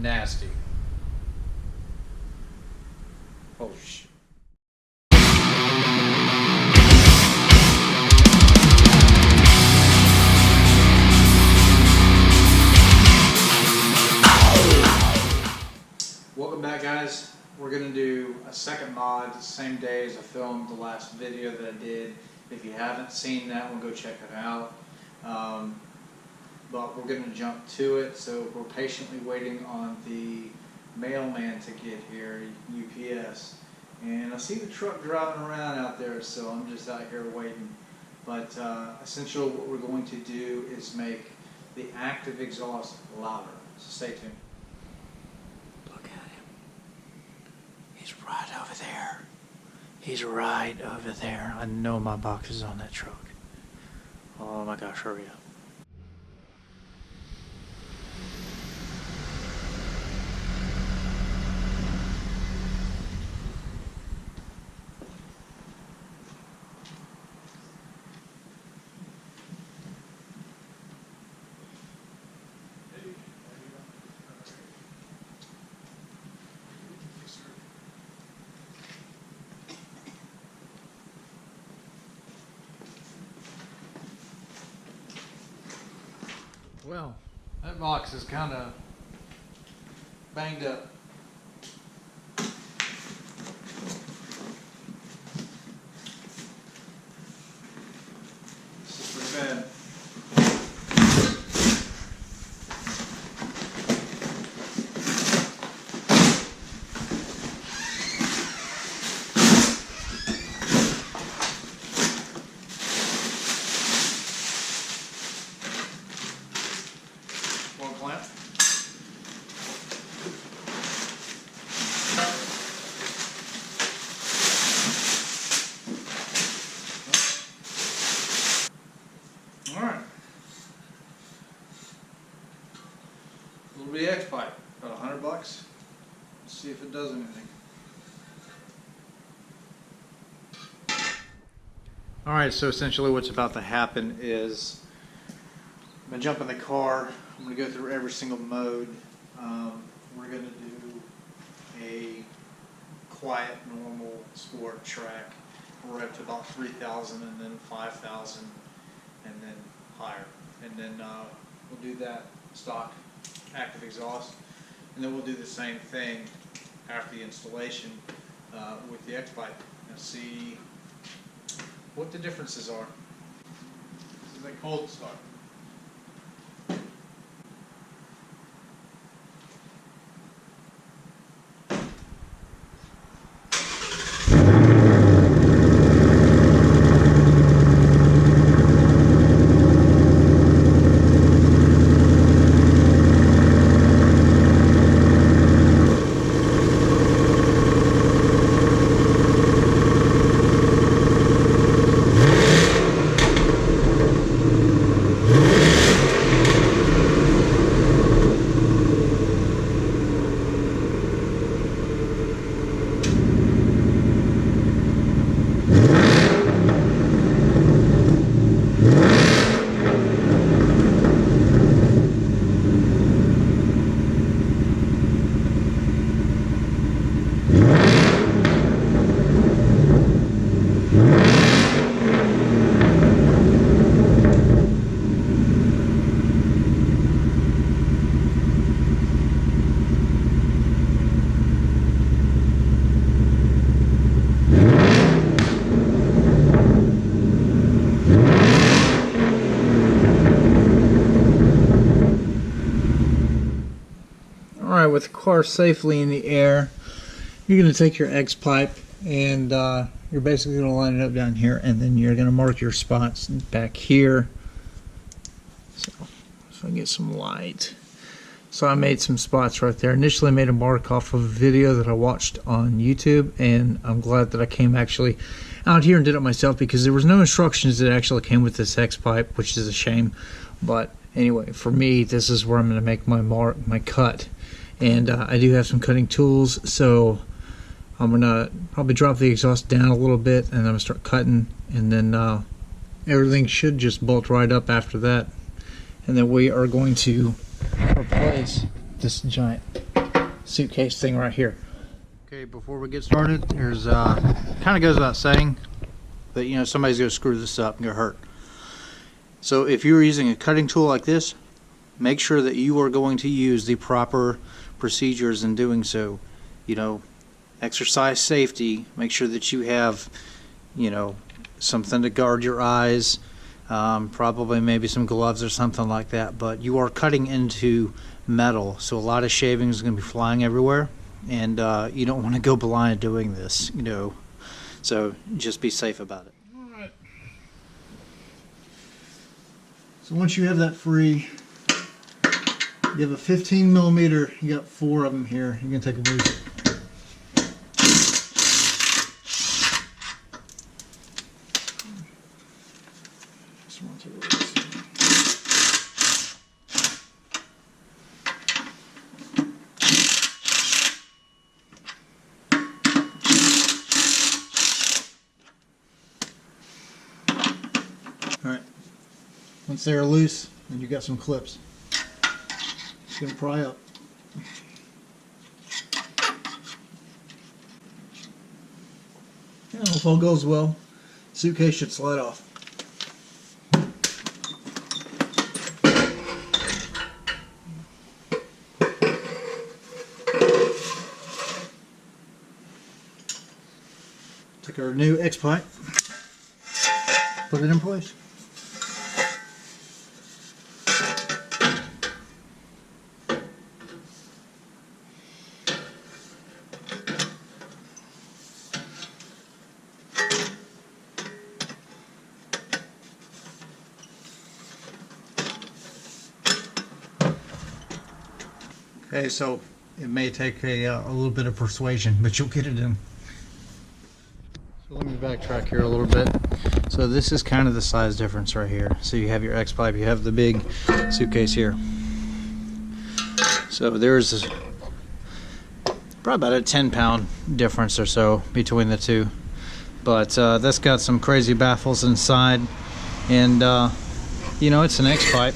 nasty. Oh shit. Welcome back, guys. We're going to do a second mod the same day as I filmed the last video that I did. If you haven't seen that one, go check it out. But we're going to jump to it, so we're patiently waiting on the mailman to get here, UPS. And I see the truck driving around out there, so I'm just out here waiting. But essentially what we're going to do is make the active exhaust louder. So stay tuned. Look at him. He's right over there. He's right over there. I know my box is on that truck. Oh my gosh, hurry up. Well, that box is kind of banged up. This is pretty bad. Alright. Little bitty X pipe, about $100. Let's see if it does anything. Alright, so essentially what's about to happen is I'm going to jump in the car. I'm going to go through every single mode. We're going to do a quiet, normal, sport track. We're up to about 3,000 and then 5,000 and then higher. And then we'll do that stock active exhaust. And then we'll do the same thing after the installation with the X-Pipe and see what the differences are. This is a cold start. Alright, with the car safely in the air, you're going to take your X-pipe and you're basically going to line it up down here, and then you're going to mark your spots back here. So I get some light. So I made some spots right there. Initially I made a mark off of a video that I watched on YouTube, and I'm glad that I came actually out here and did it myself, because there was no instructions that actually came with this X-pipe, which is a shame. But anyway, for me, this is where I'm going to make my cut. And I do have some cutting tools, so I'm going to probably drop the exhaust down a little bit, and I'm going to start cutting, and then everything should just bolt right up after that. And then we are going to replace this giant suitcase thing right here. Okay, before we get started, there's kind of goes without saying that, you know, somebody's going to screw this up and get hurt. So if you're using a cutting tool like this, make sure that you are going to use the proper procedures in doing so. You know, exercise safety, make sure that you have, you know, something to guard your eyes, probably maybe some gloves or something like that, but you are cutting into metal, so a lot of shavings is going to be flying everywhere, and you don't want to go blind doing this, you know, so just be safe about it. Alright, so once you have that free, you have a 15 millimeter, you got 4 of them here, you can take a loose. Alright, once they're loose, then you got some clips. It's going to pry up. Yeah, if all goes well, suitcase should slide off. Take our new X-pipe, put it in place. Okay, so it may take a little bit of persuasion, but you'll get it in. So let me backtrack here a little bit. So this is kind of the size difference right here. So you have your X-pipe, you have the big suitcase here. So there's probably about a 10-pound difference or so between the two. But that's got some crazy baffles inside, and you know, it's an X-pipe.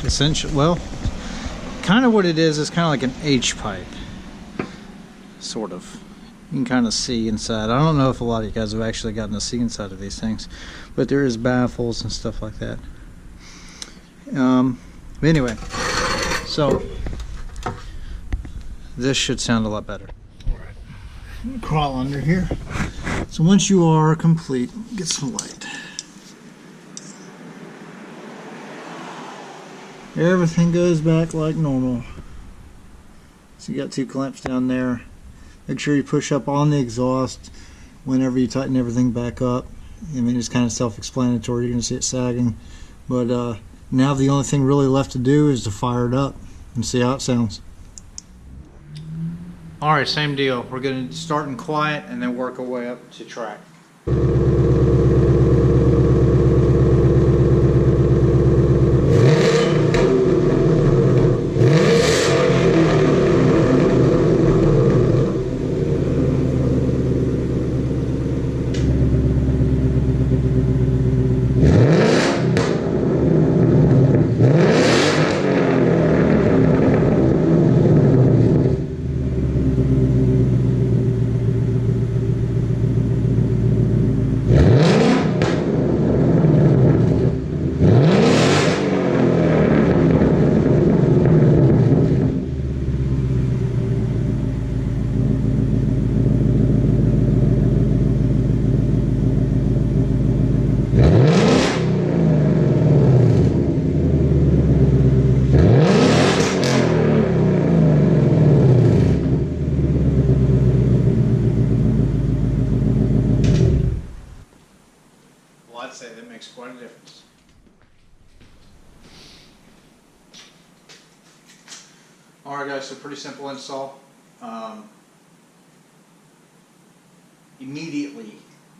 Essentially, well, kind of what it is kind of like an H-pipe, sort of. You can kind of see inside. I don't know if a lot of you guys have actually gotten to see inside of these things, but there is baffles and stuff like that. Anyway, so this should sound a lot better. Alright, crawl under here. So once you are complete, get some light. Everything goes back like normal. So you got 2 clamps down there. Make sure you push up on the exhaust whenever you tighten everything back up. I mean, it's kind of self-explanatory. You're going to see it sagging. But now the only thing really left to do is to fire it up and see how it sounds. Alright, same deal. We're going to start in quiet and then work our way up to track. I'd say that makes quite a difference. Alright guys, so pretty simple install. Immediately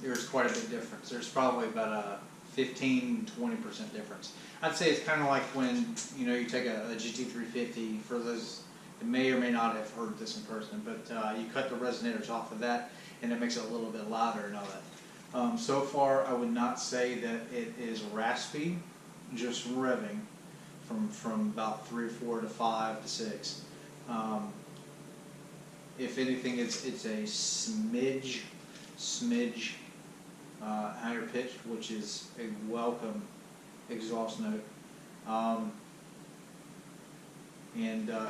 there's quite a big difference. There's probably about a 15-20% difference. I'd say it's kind of like when you take a GT350. For those that may or may not have heard this in person, but you cut the resonators off of that and it makes it a little bit louder and all that. So far, I would not say that it is raspy, just revving from about 3 or 4 to 5 to 6. If anything, it's a smidge higher pitched, which is a welcome exhaust note.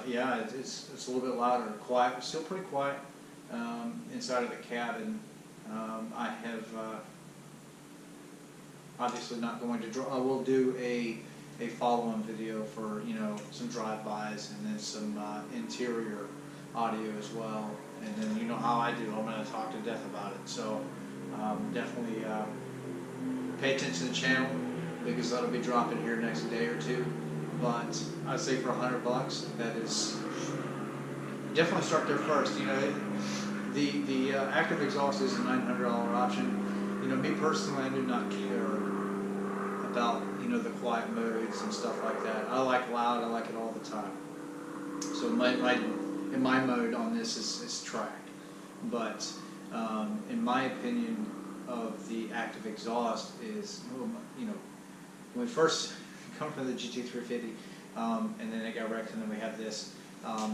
Yeah, it's a little bit louder, quiet, but still pretty quiet inside of the cabin. I have obviously not going to draw. I will do a follow-on video for, you know, some drive-bys and then some interior audio as well. And then, you know how I do, I'm going to talk to death about it. So definitely pay attention to the channel, because that'll be dropping here next day or two. But I'd say for $100, that is, definitely start there first. You know, the active exhaust is a $900 option. You know, me personally, I do not care about, you know, the quiet modes and stuff like that. I like loud. I like it all the time. So my mode on this is track. But in my opinion of the active exhaust is, you know, when we first come from the GT350, and then it got wrecked, and then we have this.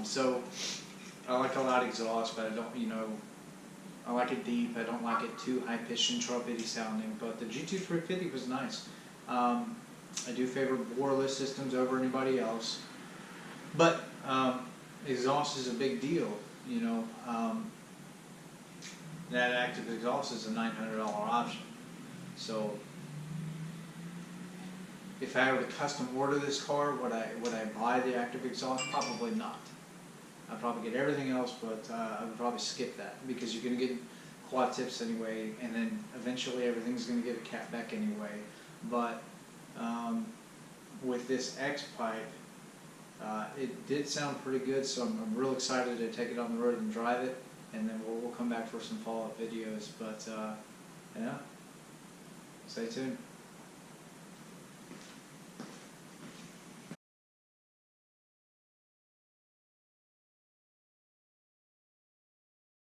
So I like a loud exhaust, but I don't, you know, I like it deep. I don't like it too high-pitched and trumpety sounding. But the GT350 was nice. I do favor boreless systems over anybody else. But exhaust is a big deal, you know. That active exhaust is a $900 option. So if I were to custom order this car, would I buy the active exhaust? Probably not. I'd probably get everything else, but I would probably skip that, because you're going to get quad tips anyway, and then eventually everything's going to get a catback anyway. But with this X pipe, it did sound pretty good, so I'm real excited to take it on the road and drive it, and then we'll come back for some follow-up videos. But yeah, stay tuned.